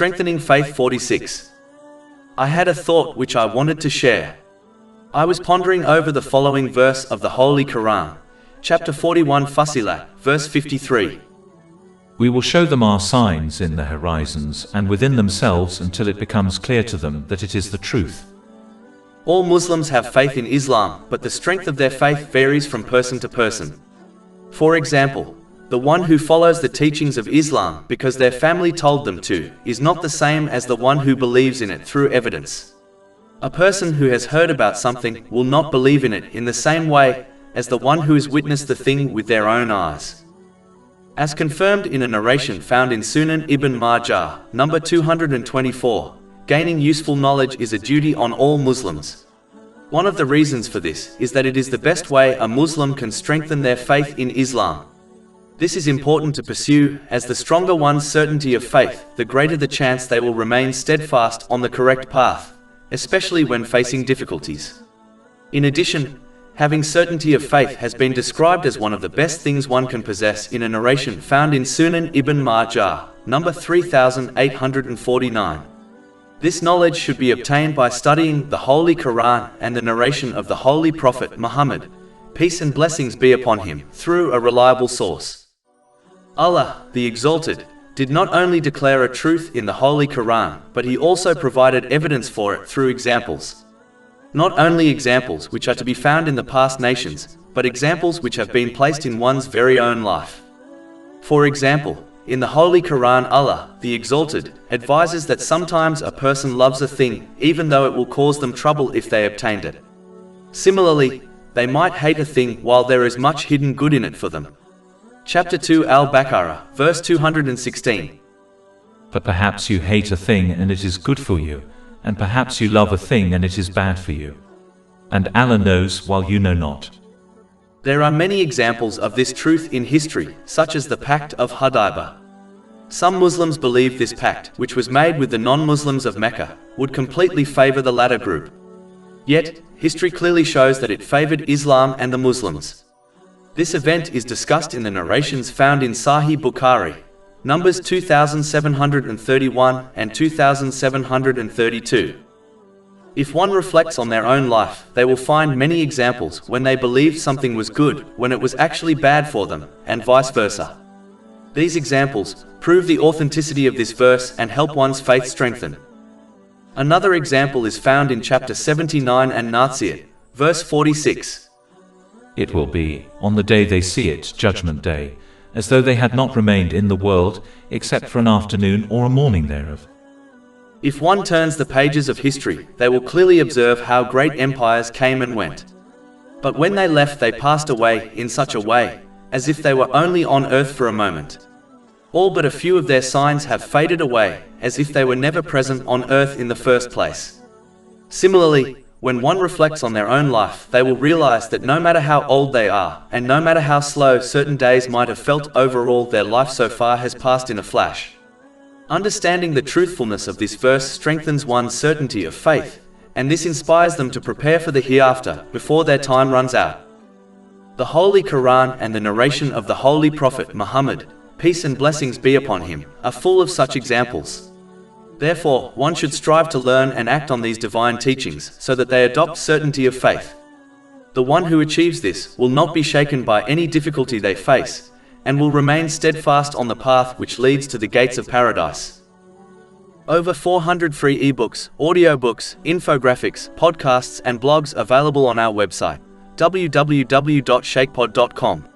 Strengthening Faith 46. I had a thought which I wanted to share. I was pondering over the following verse of the Holy Quran, chapter 41 Fussilat, verse 53. We will show them our signs in the horizons and within themselves until it becomes clear to them that it is the truth. All Muslims have faith in Islam, but the strength of their faith varies from person to person. For example, the one who follows the teachings of Islam because their family told them to, is not the same as the one who believes in it through evidence. A person who has heard about something will not believe in it in the same way as the one who has witnessed the thing with their own eyes. As confirmed in a narration found in Sunan Ibn Majah, number 224, gaining useful knowledge is a duty on all Muslims. One of the reasons for this is that it is the best way a Muslim can strengthen their faith in Islam. This is important to pursue, as the stronger one's certainty of faith, the greater the chance they will remain steadfast on the correct path, especially when facing difficulties. In addition, having certainty of faith has been described as one of the best things one can possess in a narration found in Sunan Ibn Majah, number 3849. This knowledge should be obtained by studying the Holy Quran and the narration of the Holy Prophet Muhammad, peace and blessings be upon him, through a reliable source. Allah, the Exalted, did not only declare a truth in the Holy Quran, but He also provided evidence for it through examples. Not only examples which are to be found in the past nations, but examples which have been placed in one's very own life. For example, in the Holy Quran, Allah, the Exalted, advises that sometimes a person loves a thing, even though it will cause them trouble if they obtained it. Similarly, they might hate a thing while there is much hidden good in it for them. Chapter 2 Al-Baqarah, verse 216. But perhaps you hate a thing and it is good for you, and perhaps you love a thing and it is bad for you. And Allah knows while you know not. There are many examples of this truth in history, such as the Pact of Hudaybiyah. Some Muslims believe this pact, which was made with the non-Muslims of Mecca, would completely favor the latter group. Yet, history clearly shows that it favored Islam and the Muslims. This event is discussed in the narrations found in Sahih Bukhari, numbers 2731 and 2732. If one reflects on their own life, they will find many examples when they believed something was good when it was actually bad for them, and vice versa. These examples prove the authenticity of this verse and help one's faith strengthen. Another example is found in chapter 79 and Nazi'at, verse 46. It will be, on the day they see it, Judgment Day, as though they had not remained in the world, except for an afternoon or a morning thereof. If one turns the pages of history, they will clearly observe how great empires came and went. But when they left, they passed away in such a way, as if they were only on earth for a moment. All but a few of their signs have faded away, as if they were never present on earth in the first place. Similarly, when one reflects on their own life, they will realize that no matter how old they are, and no matter how slow certain days might have felt, overall their life so far has passed in a flash. Understanding the truthfulness of this verse strengthens one's certainty of faith, and this inspires them to prepare for the hereafter, before their time runs out. The Holy Quran and the narration of the Holy Prophet Muhammad, peace and blessings be upon him, are full of such examples. Therefore, one should strive to learn and act on these divine teachings so that they adopt certainty of faith. The one who achieves this will not be shaken by any difficulty they face, and will remain steadfast on the path which leads to the gates of paradise. Over 400 free ebooks, audiobooks, infographics, podcasts and blogs available on our website, www.shakepod.com.